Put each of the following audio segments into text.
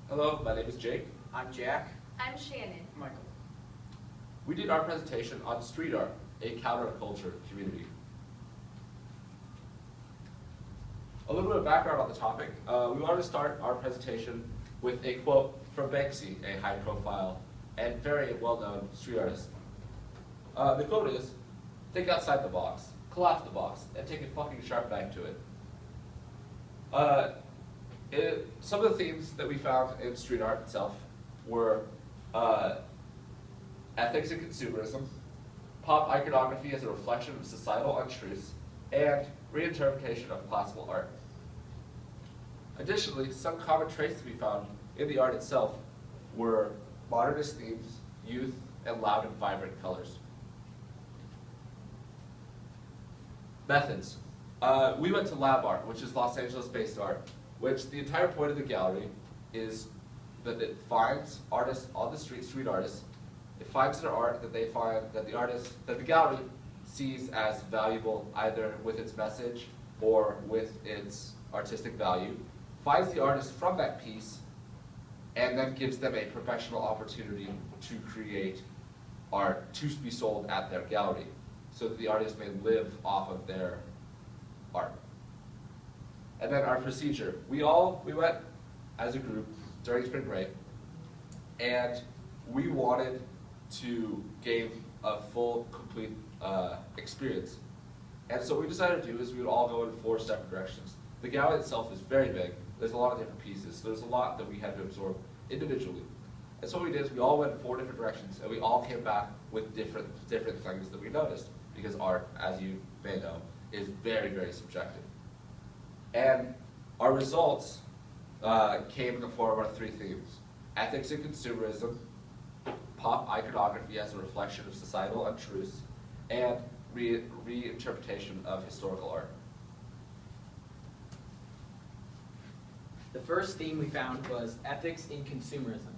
Hello, my name is Jake. I'm Jack. I'm Shannon. Michael. We did our presentation on street art, a counterculture community. A little bit of background on the topic. We wanted to start our presentation with a quote from Banksy, a high-profile and very well-known street artist. The quote is, "Think outside the box, collapse the box, and take a fucking sharp knife to it." Some of the themes that we found in street art itself were ethics and consumerism, pop iconography as a reflection of societal untruths, and reinterpretation of classical art. Additionally, some common traits to be found in the art itself were modernist themes, youth, and loud and vibrant colors. Methods. We went to lab art, which is Los Angeles-based art, which the entire point of the gallery is that it finds artists on the street artists. It finds their art that they find that the gallery sees as valuable either with its message or with its artistic value, finds the artist from that piece, and then gives them a professional opportunity to create art to be sold at their gallery, so that the artist may live off of their art. And then our procedure. We went as a group during spring break, and we wanted to gain a full, complete experience. And so what we decided to do is we would all go in 4 separate directions. The gallery itself is very big. There's a lot of different pieces, so there's a lot that we had to absorb individually. And so what we did is we all went in 4 different directions, and we all came back with different things that we noticed, because art, as you may know, is very, very subjective. And our results came in the form of our 3 themes: ethics and consumerism, pop iconography as a reflection of societal untruths, and reinterpretation of historical art. The first theme we found was ethics in consumerism.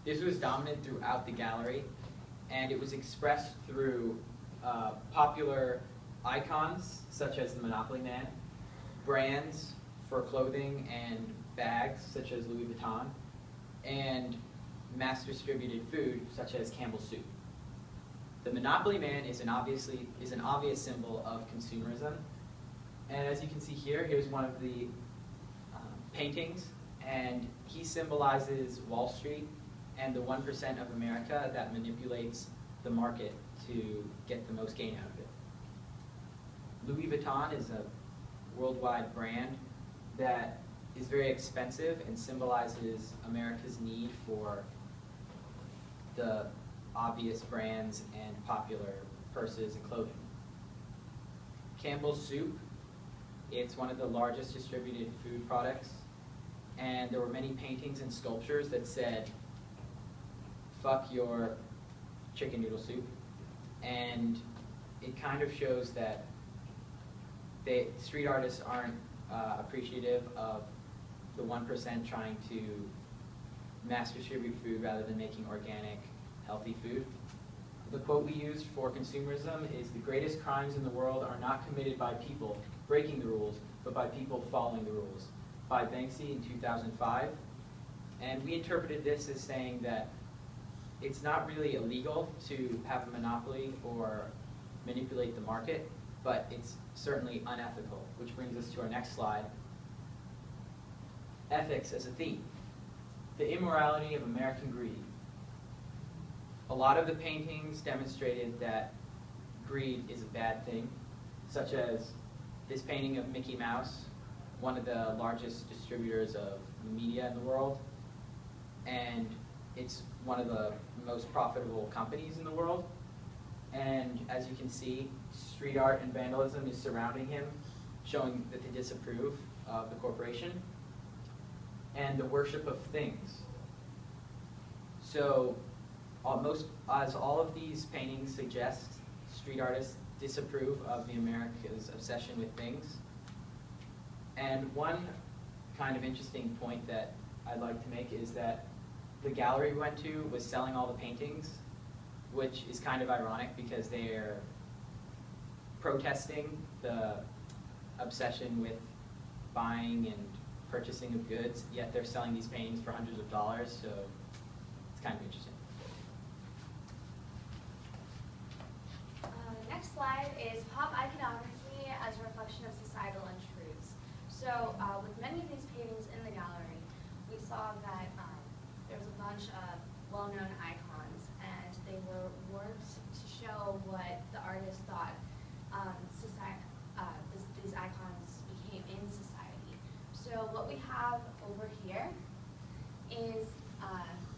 This was dominant throughout the gallery, and it was expressed through popular icons such as the Monopoly Man, brands for clothing and bags such as Louis Vuitton, and mass-distributed food such as Campbell's soup. The Monopoly Man is an obvious symbol of consumerism, and as you can see here, here's one of the paintings, and he symbolizes Wall Street and the 1% of America that manipulates the market to get the most gain out of it. Louis Vuitton is a worldwide brand that is very expensive and symbolizes America's need for the obvious brands and popular purses and clothing. Campbell's soup, it's one of the largest distributed food products, and there were many paintings and sculptures that said, "Fuck your chicken noodle soup," and it kind of shows that street artists aren't appreciative of the 1% trying to mass distribute food rather than making organic, healthy food. The quote we used for consumerism is, "The greatest crimes in the world are not committed by people breaking the rules, but by people following the rules," by Banksy in 2005. And we interpreted this as saying that it's not really illegal to have a monopoly or manipulate the market, but it's certainly unethical, which brings us to our next slide. Ethics as a theme. The immorality of American greed. A lot of the paintings demonstrated that greed is a bad thing, such as this painting of Mickey Mouse, one of the largest distributors of media in the world, and it's one of the most profitable companies in the world. And as you can see, street art and vandalism is surrounding him, showing that they disapprove of the corporation. And the worship of things. So, as all of these paintings suggest, street artists disapprove of the America's obsession with things. And one kind of interesting point that I'd like to make is that the gallery we went to was selling all the paintings, which is kind of ironic because they're protesting the obsession with buying and purchasing of goods, yet they're selling these paintings for hundreds of dollars, so it's kind of interesting. Next slide is pop iconography as a reflection of societal untruths. So with many of these paintings in the gallery, we saw that there was a bunch of well-known icons, and they were works to show what the artist thought these icons became in society. So what we have over here is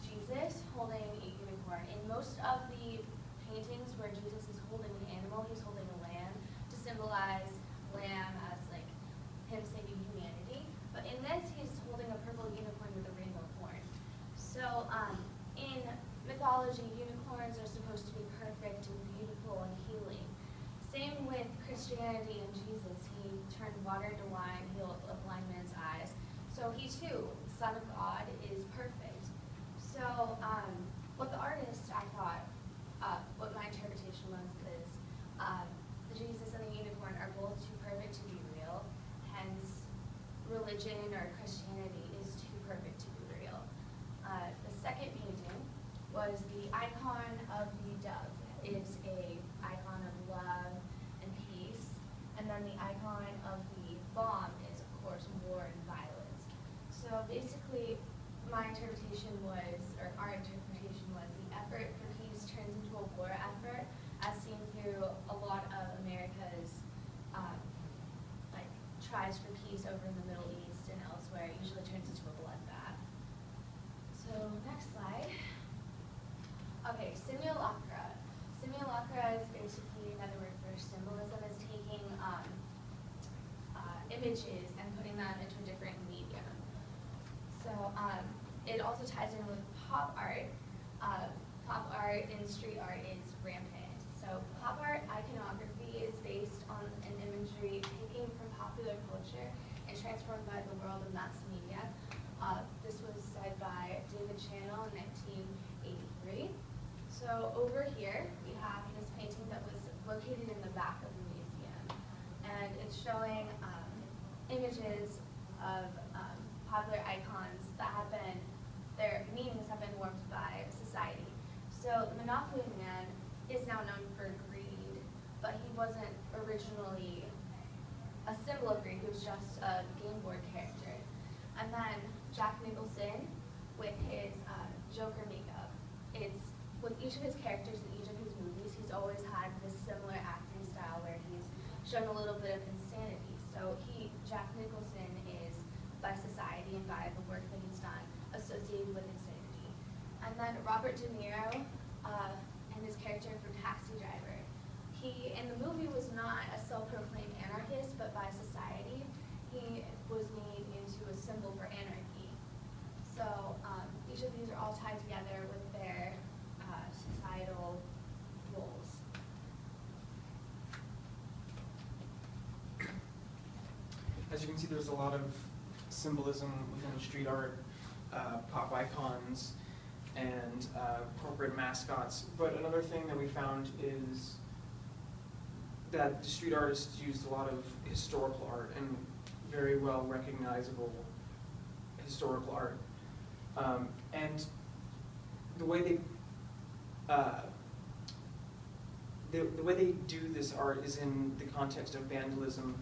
Jesus holding a unicorn. In most of the paintings where Jesus is holding an animal, he's holding a lamb to symbolize lamb as like him saving humanity. But in this, he's holding a purple unicorn with a rainbow horn. So in mythology, unicorns are supposed to be perfect and beautiful and healing. Same with Christianity and Jesus. He turned water into wine, healed a blind man's eyes. So he too, Son of God, is perfect. So what the artist, I thought, what my interpretation was is Jesus and the unicorn are both too perfect to be real, hence religion or Christianity is too perfect to be real. The second painting was the icon of the dove. It's a icon of love and peace, and then the icon of the bomb is, of course, war and violence. So basically, my interpretation was, or our interpretation was, the effort for peace turns into a war effort, as seen through a lot of America's like tries for peace over in the Middle East and elsewhere. It usually turns into a bloodbath. So next slide. Okay, simulacra. Simulacra is basically another word for symbolism. Is taking images and putting them into a different medium. So it also ties in with pop art. Pop art and street art is rampant. So pop art iconography is based on an imagery taken from popular culture and transformed by the world of mass media. This was said by David Channell in 1983. So over here, we have this painting that was located in the back of the museum. And it's showing images of popular icons that have been, their meanings have been warped by society. So the Monopoly Man is now known for greed, but he wasn't originally a symbol of greed, he was just a game board character. And then Jack Nicholson with his Joker makeup. It's with each of his characters in each of his movies, he's always had this similar acting style where he's shown a little bit of insanity. So Jack Nicholson is, by society and by the work that he's done, associated with insanity. And then Robert De Niro and his character from Taxi Driver. He, in the movie, was not a self-proclaimed anarchist, but by society, he was made into a symbol for anarchy. So each of these are all tied together with their societal roles. As you can see, there's a lot of symbolism within street art, pop icons, and corporate mascots. But another thing that we found is that the street artists used a lot of historical art and very well recognizable historical art. And the way they do this art is in the context of vandalism.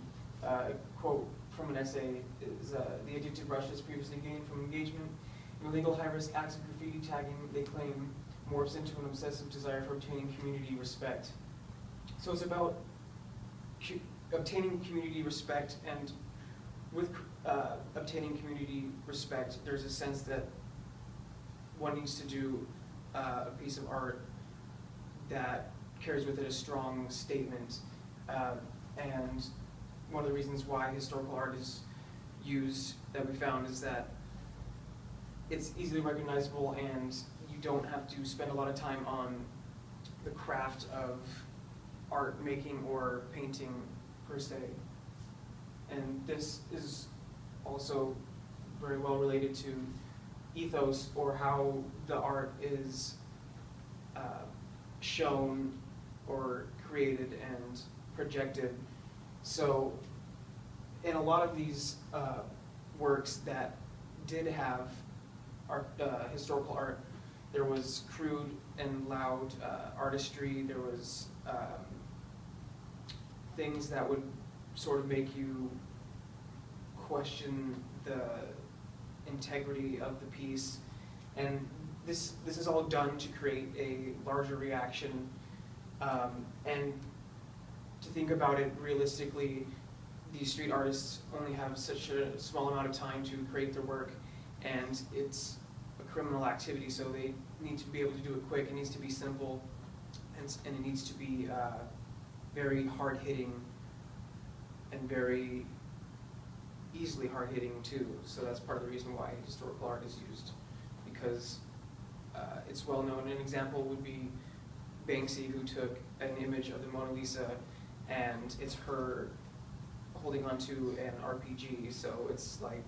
A quote from an essay is, the addictive rush has previously gained from engagement in illegal high-risk acts of graffiti tagging, they claim, morphs into an obsessive desire for obtaining community respect. So it's about obtaining community respect, and with obtaining community respect, there's a sense that one needs to do a piece of art that carries with it a strong statement. And one of the reasons why historical art is used, that we found, is that it's easily recognizable and you don't have to spend a lot of time on the craft of art making or painting per se. And this is also very well related to ethos, or how the art is shown or created and projected. So in a lot of these works that did have art, historical art. There was crude and loud artistry. There was things that would sort of make you question the integrity of the piece. And this is all done to create a larger reaction. And to think about it realistically, these street artists only have such a small amount of time to create their work, and it's a criminal activity, so they need to be able to do it quick. It needs to be simple, and it needs to be very hard-hitting and very easily hard-hitting too. So that's part of the reason why historical art is used, because it's well known. An example would be Banksy, who took an image of the Mona Lisa, and it's her holding onto an RPG. So it's like,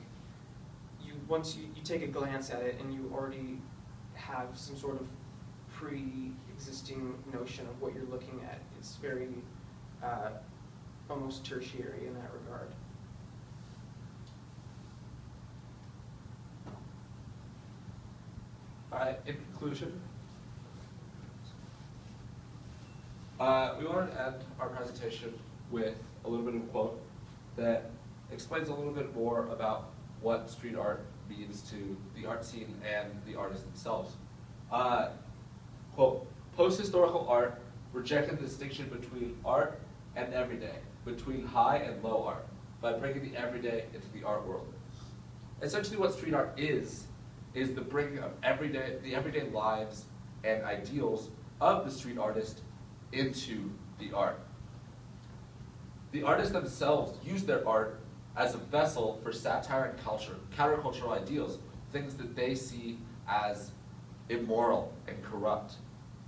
once you take a glance at it and you already have some sort of pre-existing notion of what you're looking at. It's very almost tertiary in that regard. In conclusion, we wanted to end our presentation with a little bit of a quote that explains a little bit more about what street art means to the art scene and the artists themselves. Quote, "Post-historical art rejected the distinction between art and everyday, between high and low art, by bringing the everyday into the art world." Essentially what street art is the bringing of the everyday lives and ideals of the street artist into the art. The artists themselves use their art as a vessel for satire and culture, countercultural ideals, things that they see as immoral and corrupt.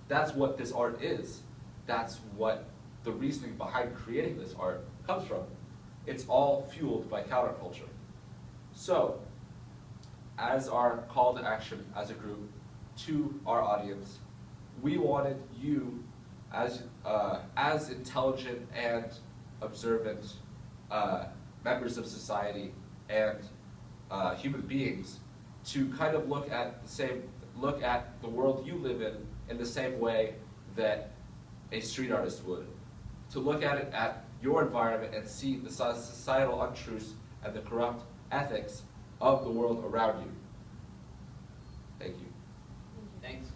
That's what this art is. That's what the reasoning behind creating this art comes from. It's all fueled by counterculture. So, as our call to action as a group to our audience, we wanted you, as intelligent and observant members of society and human beings, to kind of look at the world you live in the same way that a street artist would. To look at it at your environment and see the societal untruths and the corrupt ethics of the world around you. Thank you. Thanks.